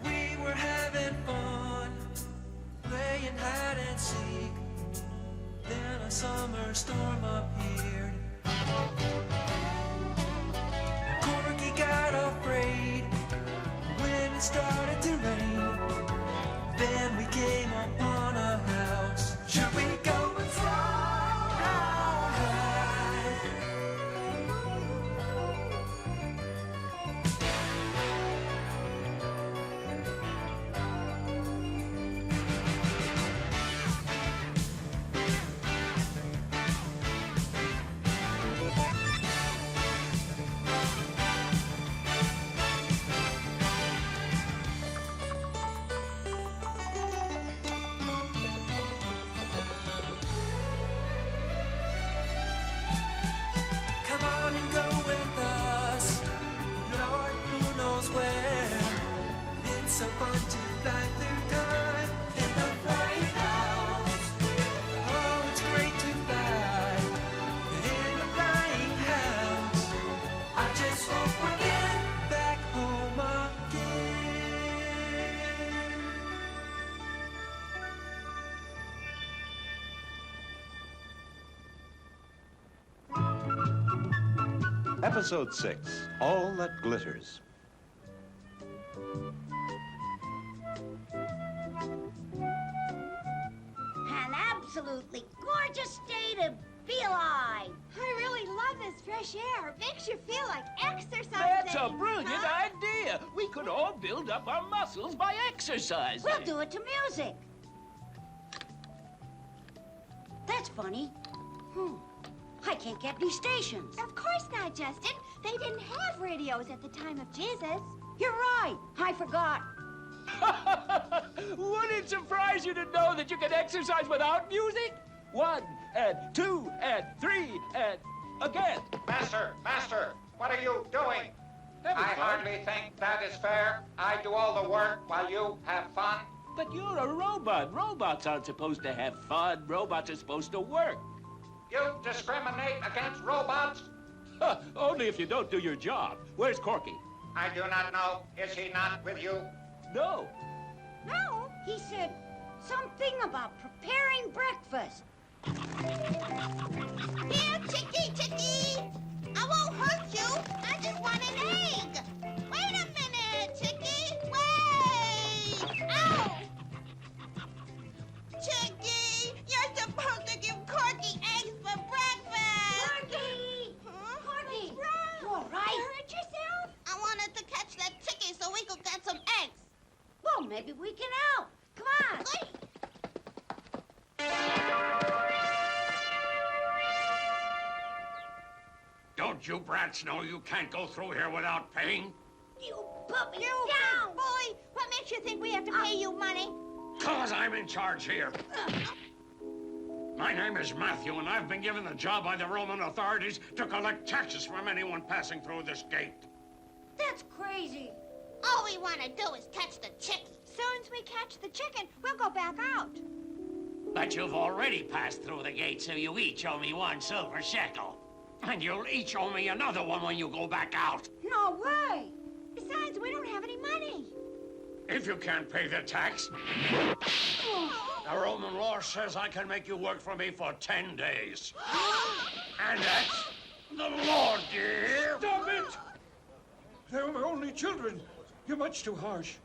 We were having fun, playing hide and seek. Then a summer storm appeared. Corky got afraid when it started to rain. Then we came upon a house. Should we go inside? Come on and go with us, Lord, who knows where. It's so fun to fly through time in the flying house. Oh, it's great to fly in the flying house. I just hope we get back home again. Episode 6, All That Glitters. An absolutely gorgeous day to be alive. I really love this fresh air. It makes you feel like exercising. That's a brilliant idea. We could all build up our muscles by exercising. We'll do it to music. That's funny. I can't get any stations. Of course not, Justin. They didn't have radios at the time of Jesus. You're right. I forgot. Would it surprise you to know that you can exercise without music? 1 and 2 and 3 and again. Master, what are you doing? Having I fun. hardly think that is fair. I do all the work while you have fun. But you're a robot. Robots aren't supposed to have fun. Robots are supposed to work. You discriminate against robots? Only if you don't do your job. Where's Corky? I do not know. Is he not with you? No. No, he said something about preparing breakfast. Here, Chicky. I won't hurt you. I just want an egg. Wait a minute, Chicky. Wait. Ow. Chicky, you're supposed to give Corky eggs for breakfast. Corky! Huh? Corky! What's wrong? You all right? You hurt yourself? I wanted to catch that chicky so we could get some eggs. Well, maybe we can help. Come on. Wait. Don't you brats know you can't go through here without paying? You put me You down. big boy, what makes you think we have to pay you money? 'Cause I'm in charge here. My name is Matthew, and I've been given the job by the Roman authorities to collect taxes from anyone passing through this gate. That's crazy. All we want to do is catch the chicken. Soon as we catch the chicken, we'll go back out. But you've already passed through the gate, so you each owe me 1 silver shekel. And you'll each owe me another one when you go back out. No way. Besides, we don't have any money. If you can't pay the tax, the Roman law says I can make you work for me for 10 days. And that's the law, dear. Stop it! They're only children. You're much too harsh.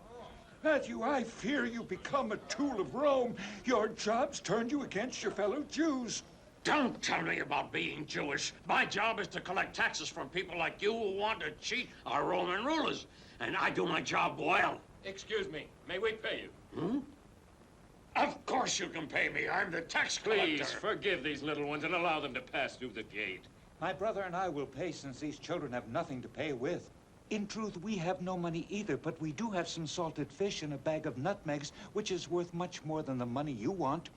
Matthew, I fear you become a tool of Rome. Your job's turned you against your fellow Jews. Don't tell me about being Jewish. My job is to collect taxes from people like you who want to cheat our Roman rulers. And I do my job well. Excuse me, may we pay you? Of course you can pay me. I'm the tax collector. Please forgive these little ones and allow them to pass through the gate. My brother and I will pay since these children have nothing to pay with. In truth, we have no money either, but we do have some salted fish and a bag of nutmegs, which is worth much more than the money you want.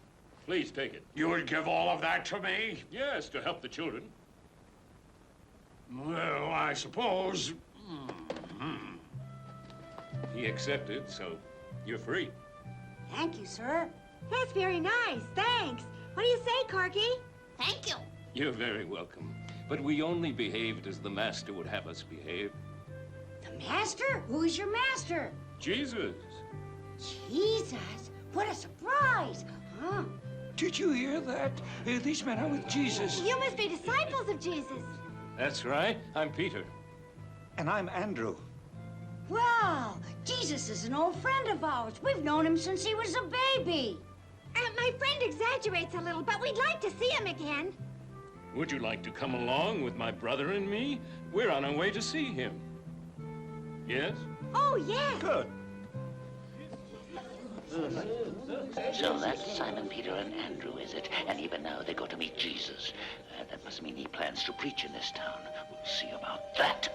Please take it. You would give all of that to me? Yes, to help the children. Well, I suppose. He accepted, so you're free. Thank you, sir. That's very nice. Thanks. What do you say, Corky? Thank you. You're very welcome. But we only behaved as the master would have us behave. The master? Who is your master? Jesus. Jesus? What a surprise! Huh? Did you hear that? These men are with Jesus. You must be disciples of Jesus. That's right. I'm Peter. And I'm Andrew. Well, Jesus is an old friend of ours. We've known him since he was a baby. My friend exaggerates a little, but we'd like to see him again. Would you like to come along with my brother and me? We're on our way to see him. Yes? Oh, yes. Good. So that's Simon, Peter, and Andrew, is it? And even now they go to meet Jesus. That must mean he plans to preach in this town. We'll see about that.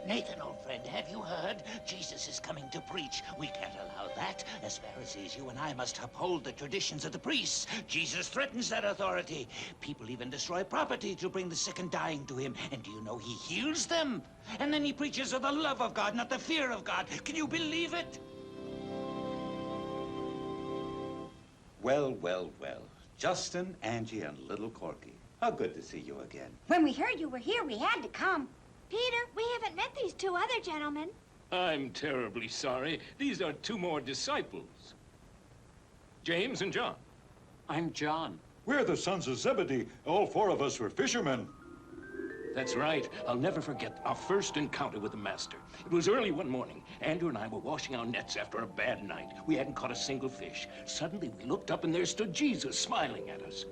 Nathan, old friend, have you heard? Jesus is coming to preach. We can't allow that. As Pharisees, you and I must uphold the traditions of the priests. Jesus threatens that authority. People even destroy property to bring the sick and dying to him. And do you know he heals them? And then he preaches of the love of God, not the fear of God. Can you believe it? Well, well, well. Justin, Angie, and little Corky. How good to see you again. When we heard you were here, we had to come. Peter, we haven't met these two other gentlemen. I'm terribly sorry. These are two more disciples. James and John. I'm John. We're the sons of Zebedee. All four of us were fishermen. That's right. I'll never forget our first encounter with the master. It was early one morning. Andrew and I were washing our nets after a bad night. We hadn't caught a single fish. Suddenly, we looked up and there stood Jesus smiling at us.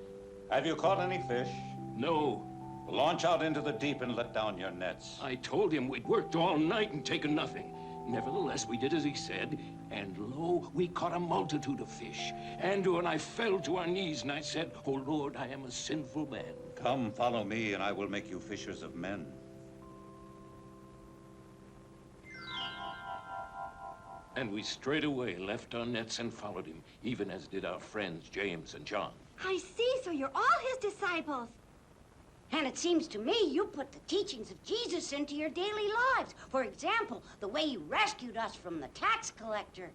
Have you caught any fish? No. Launch out into the deep and let down your nets. I told him we'd worked all night and taken nothing. Nevertheless, we did as he said, and lo, we caught a multitude of fish. Andrew and I fell to our knees, and I said, "Oh, Lord, I am a sinful man." Come, follow me, and I will make you fishers of men. And we straightway left our nets and followed him, even as did our friends James and John. I see, so you're all his disciples. And it seems to me you put the teachings of Jesus into your daily lives. For example, the way you rescued us from the tax collector.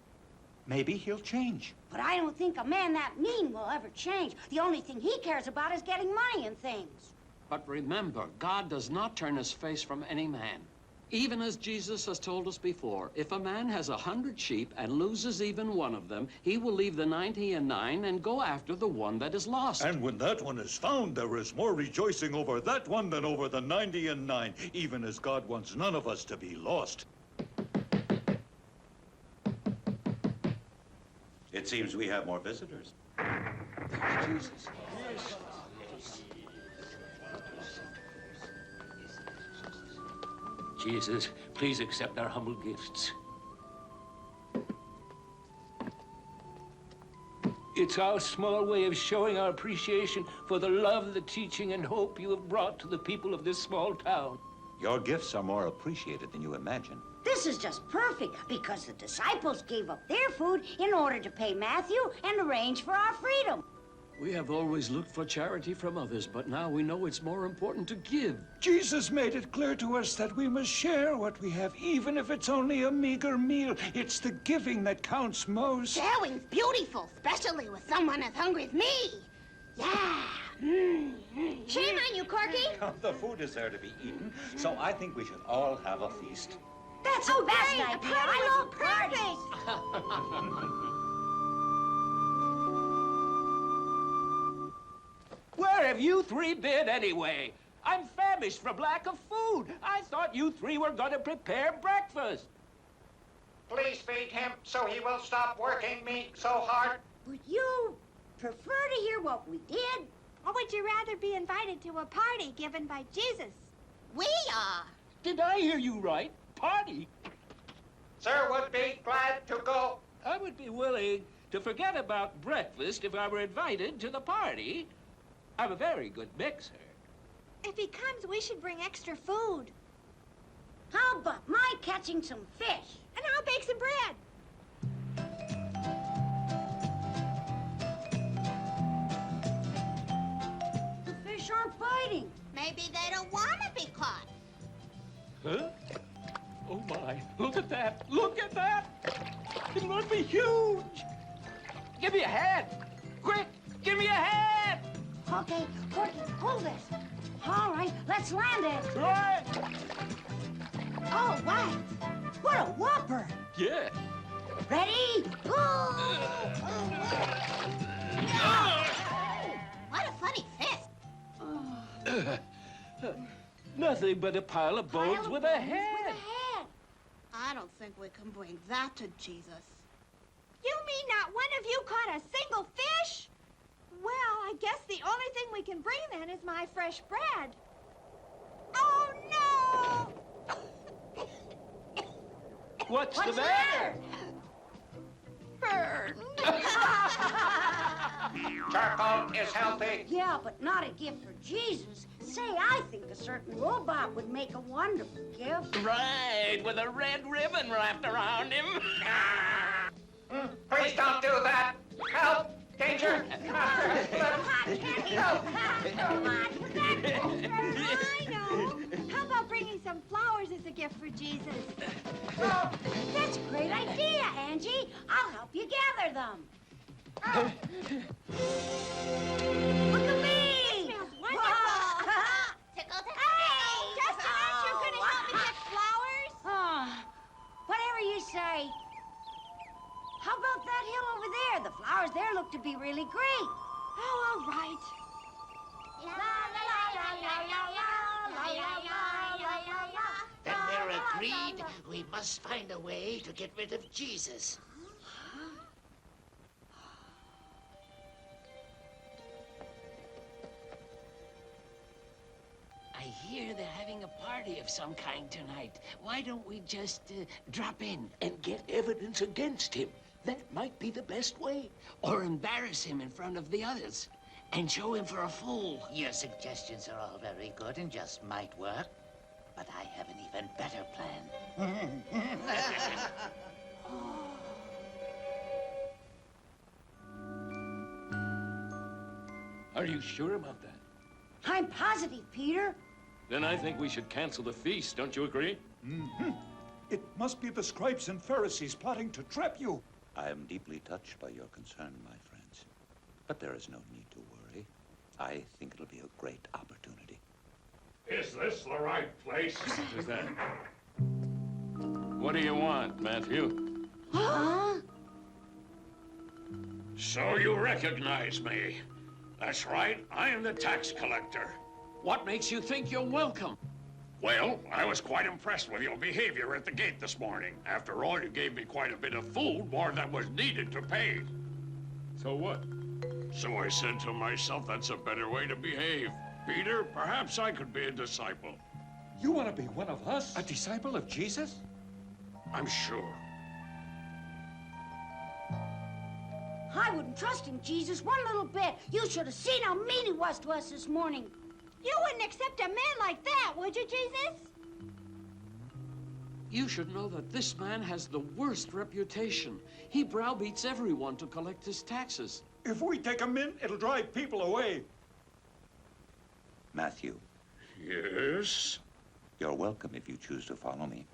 Maybe he'll change. But I don't think a man that mean will ever change. The only thing he cares about is getting money and things. But remember, God does not turn his face from any man. Even as Jesus has told us before, if a man has 100 sheep and loses even one of them, he will leave the 99 and go after the one that is lost. And when that one is found, there is more rejoicing over that one than over the 99, even as God wants none of us to be lost. It seems we have more visitors. Jesus. Jesus, please accept our humble gifts. It's our small way of showing our appreciation for the love, the teaching, and hope you have brought to the people of this small town. Your gifts are more appreciated than you imagine. This is just perfect because the disciples gave up their food in order to pay Matthew and arrange for our freedom. We have always looked for charity from others, but now we know it's more important to give. Jesus made it clear to us that we must share what we have, even if it's only a meager meal. It's the giving that counts most. Sharing's beautiful, especially with someone as hungry as me. Yeah. Shame on you, Corky. The food is there to be eaten, so I think we should all have a feast. That's the best great. idea. A party I love was parties. Where have you three been anyway? I'm famished from lack of food. I thought you three were going to prepare breakfast. Please feed him so he will stop working me so hard. Would you prefer to hear what we did? Or would you rather be invited to a party given by Jesus? We are. Did I hear you right? Party? Sir would be glad to go. I would be willing to forget about breakfast if I were invited to the party. I'm a very good mixer. If he comes, we should bring extra food. How about my catching some fish? And I'll bake some bread. The fish aren't biting. Maybe they don't want to be caught. Huh? Oh, my. Look at that. Look at that. It must be huge. Give me a hand. Quick, give me a hand. Okay, Corky, hold this. All right, let's land it. Right. All right. What a whopper. Yeah. Ready? Go! What a funny fist. Nothing but a pile of bones with a head. I don't think we can bring that to Jesus. You mean not one of you caught a single fish? Well, I guess the only thing we can bring then is my fresh bread. Oh, no! What's the matter? Burned. Charcoal is healthy. Yeah, but not a gift for Jesus. Say, I think a certain robot would make a wonderful gift. Right, with a red ribbon wrapped around him. Please don't do that. Help! Danger! I know. How about bringing some flowers as a gift for Jesus? Well, that's a great idea, Angie. I'll help you gather them. Look at me! It smells wonderful. Tickle, tickle, Hey, tickle. Justin, aren't you going to help me pick flowers? Whatever you say. How about that hill over there? The flowers there look to be really great. Oh, all right. Then they're agreed we must find a way to get rid of Jesus. I hear they're having a party of some kind tonight. Why don't we just drop in and get evidence against him? That might be the best way. Or embarrass him in front of the others and show him for a fool. Your suggestions are all very good and just might work. But I have an even better plan. Are you sure about that? I'm positive, Peter. Then I think we should cancel the feast, don't you agree? Mm-hmm. It must be the scribes and Pharisees plotting to trap you. I am deeply touched by your concern, my friends. But there is no need to worry. I think it'll be a great opportunity. Is this the right place? Is that? What do you want, Matthew? Huh? So you recognize me. That's right, I am the tax collector. What makes you think you're welcome? Well, I was quite impressed with your behavior at the gate this morning. After all, you gave me quite a bit of food, more than was needed to pay. So what? So I said to myself, that's a better way to behave. Peter, perhaps I could be a disciple. You want to be one of us? A disciple of Jesus? I'm sure. I wouldn't trust him, Jesus, one little bit. You should have seen how mean he was to us this morning. You wouldn't accept a man like that, would you, Jesus? You should know that this man has the worst reputation. He browbeats everyone to collect his taxes. If we take him in, it'll drive people away. Matthew, Yes? you're welcome if you choose to follow me.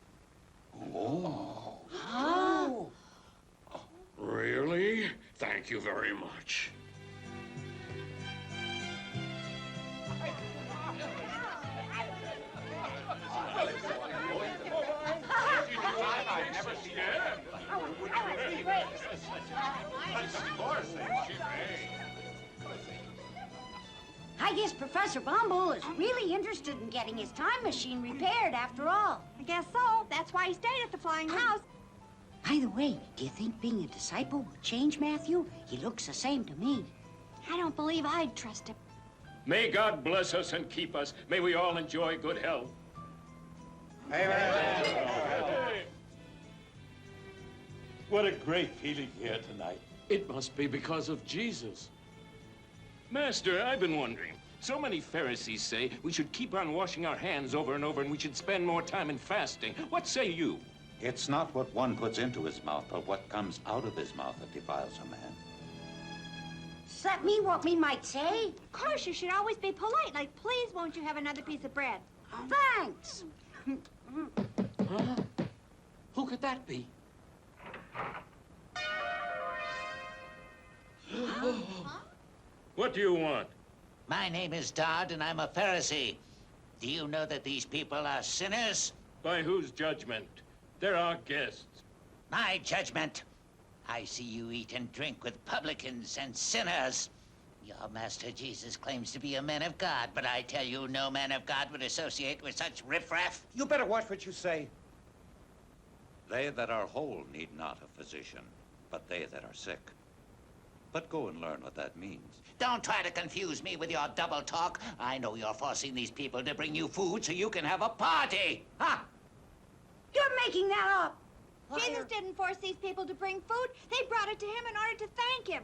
Oh. Really? Thank you very much. I guess Professor Bumble is really interested in getting his time machine repaired after all. I guess so. That's why he stayed at the Flying House. By the way, do you think being a disciple will change Matthew? He looks the same to me. I don't believe I'd trust him. May God bless us and keep us. May we all enjoy good health. What a great feeling here tonight. It must be because of Jesus. Master, I've been wondering. So many Pharisees say we should keep on washing our hands over and over and we should spend more time in fasting. What say you? It's not what one puts into his mouth, but what comes out of his mouth that defiles a man. Does that mean what we might say? Of course, you should always be polite, like, please, won't you have another piece of bread? Thanks. Huh? Who could that be? What do you want? My name is Dodd, and I'm a Pharisee. Do you know that these people are sinners? By whose judgment? They're our guests. My judgment. I see you eat and drink with publicans and sinners. Your master Jesus claims to be a man of God, but I tell you, no man of God would associate with such riffraff. You better watch what you say. They that are whole need not a physician, but they that are sick. But go and learn what that means. Don't try to confuse me with your double talk. I know you're forcing these people to bring you food so you can have a party. Huh? You're making that up. Jesus didn't force these people to bring food. They brought it to him in order to thank him.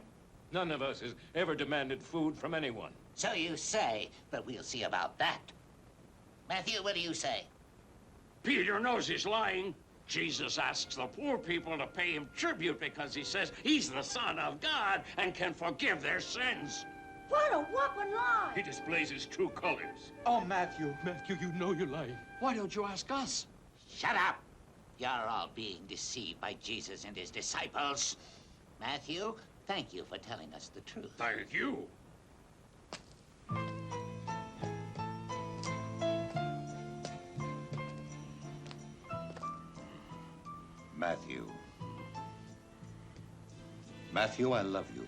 None of us has ever demanded food from anyone. So you say, but we'll see about that. Matthew, what do you say? Peter knows he's lying. Jesus asks the poor people to pay him tribute because he says he's the Son of God and can forgive their sins. What a whopping lie. He displays his true colors. Oh, Matthew. Matthew, you know you're lying. Why don't you ask us? Shut up! You're all being deceived by Jesus and his disciples. Matthew, thank you for telling us the truth. Thank you. Matthew. Matthew, I love you.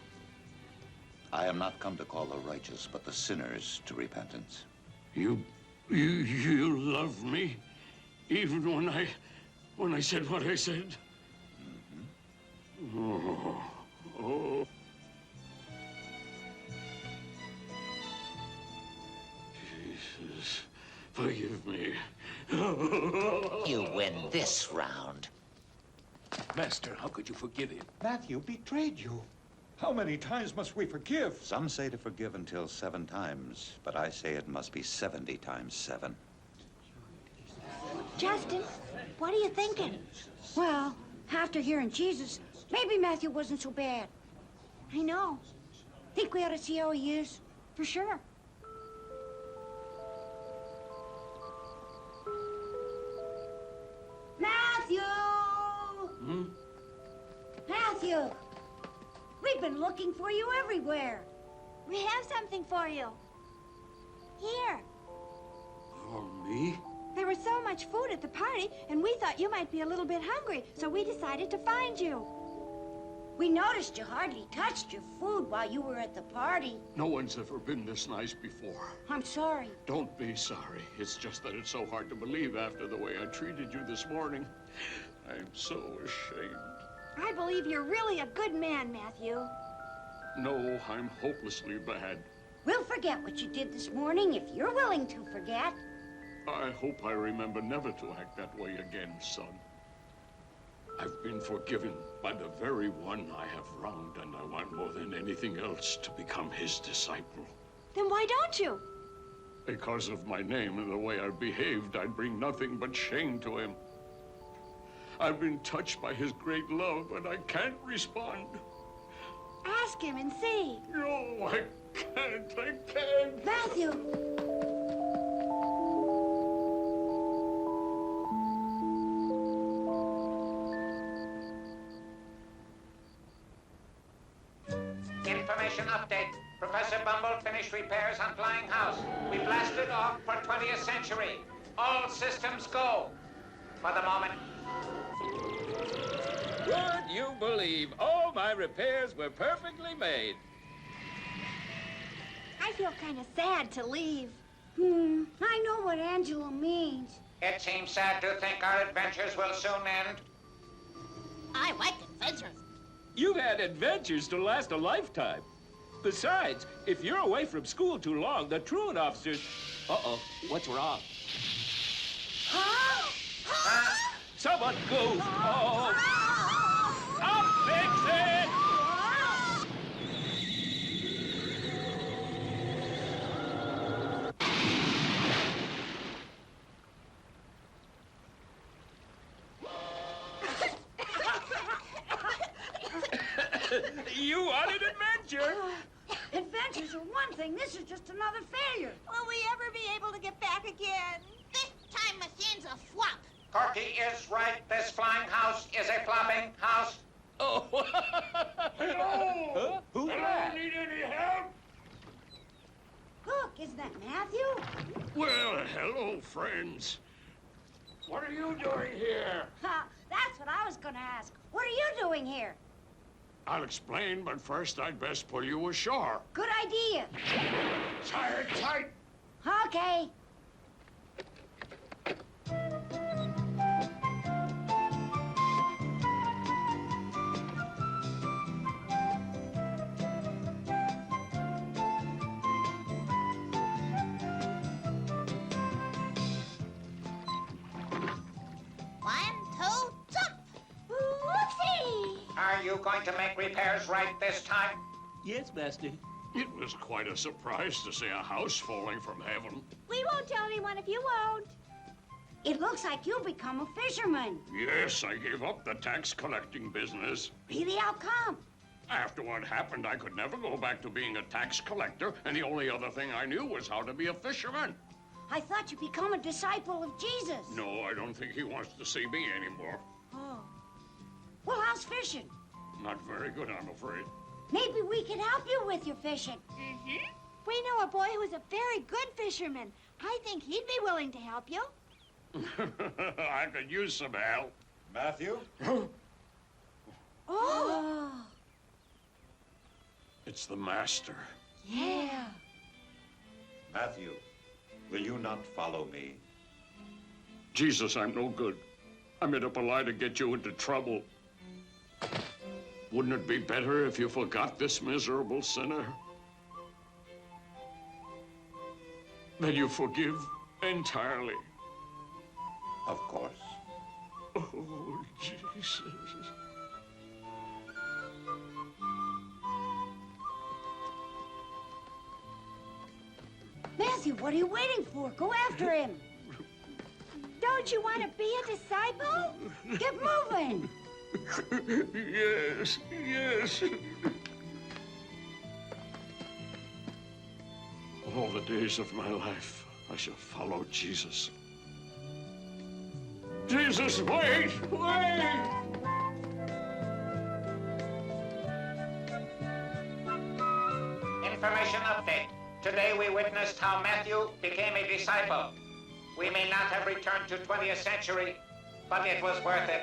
I am not come to call the righteous, but the sinners to repentance. You love me, even when I said what I said. Oh. Jesus, forgive me. You win this round. Master, how could you forgive him? Matthew betrayed you. How many times must we forgive? Some say to forgive until 7 times, but I say it must be 70 times 7. Justin, what are you thinking? Well, after hearing Jesus, maybe Matthew wasn't so bad. I know. Think we ought to see how he is? For sure. Matthew! Matthew! We've been looking for you everywhere. We have something for you. Here. For me? There was so much food at the party, and we thought you might be a little bit hungry, so we decided to find you. We noticed you hardly touched your food while you were at the party. No one's ever been this nice before. I'm sorry. Don't be sorry. It's just that it's so hard to believe after the way I treated you this morning. I'm so ashamed. I believe you're really a good man, Matthew. No, I'm hopelessly bad. We'll forget what you did this morning if you're willing to forget. I hope I remember never to act that way again, son. I've been forgiven by the very one I have wronged, and I want more than anything else to become his disciple. Then why don't you? Because of my name and the way I behaved, I'd bring nothing but shame to him. I've been touched by his great love, and I can't respond. Ask him and see. No, I can't. Matthew! Information update. Professor Bumble finished repairs on Flying House. We blasted off for 20th century. All systems go. For the moment. Would you believe all my repairs were perfectly made? I feel kind of sad to leave. I know what Angela means. It seems sad to think our adventures will soon end. I like adventures. You've had adventures to last a lifetime. Besides, if you're away from school too long, the truant officers... Uh-oh, what's wrong? Someone go! Oh! I'll fix it! You wanted adventure! Adventures are one thing. This is just another failure. Will we ever be able to get back again? This time machine's a flop. Corky is right. This flying house is a flopping house. Oh! Hello! Who's I that? don't need any help. Look, is that Matthew? Well, hello, friends. What are you doing here? Ha, that's what I was going to ask. What are you doing here? I'll explain, but first I'd best pull you ashore. Good idea. Tie it tight. Okay. Are you going to make repairs right this time? Yes, Master. It was quite a surprise to see a house falling from heaven. We won't tell anyone if you won't. It looks like you'll become a fisherman. Yes, I gave up the tax collecting business. Really, how come? After what happened, I could never go back to being a tax collector, and the only other thing I knew was how to be a fisherman. I thought you'd become a disciple of Jesus. No, I don't think he wants to see me anymore. Oh. Well, how's fishing? Not very good, I'm afraid. Maybe we can help you with your fishing. Mm-hmm. We know a boy who's a very good fisherman. I think he'd be willing to help you. I could use some help. Matthew? Oh. It's the master. Yeah. Matthew, will you not follow me? Jesus, I'm no good. I made up a lie to get you into trouble. Wouldn't it be better if you forgot this miserable sinner? That you forgive entirely. Of course. Oh, Jesus. Matthew, what are you waiting for? Go after him. Don't you want to be a disciple? Get moving. Yes, yes. All the days of my life, I shall follow Jesus. Jesus, wait! Wait! Information update. Today we witnessed how Matthew became a disciple. We may not have returned to 20th century, but it was worth it.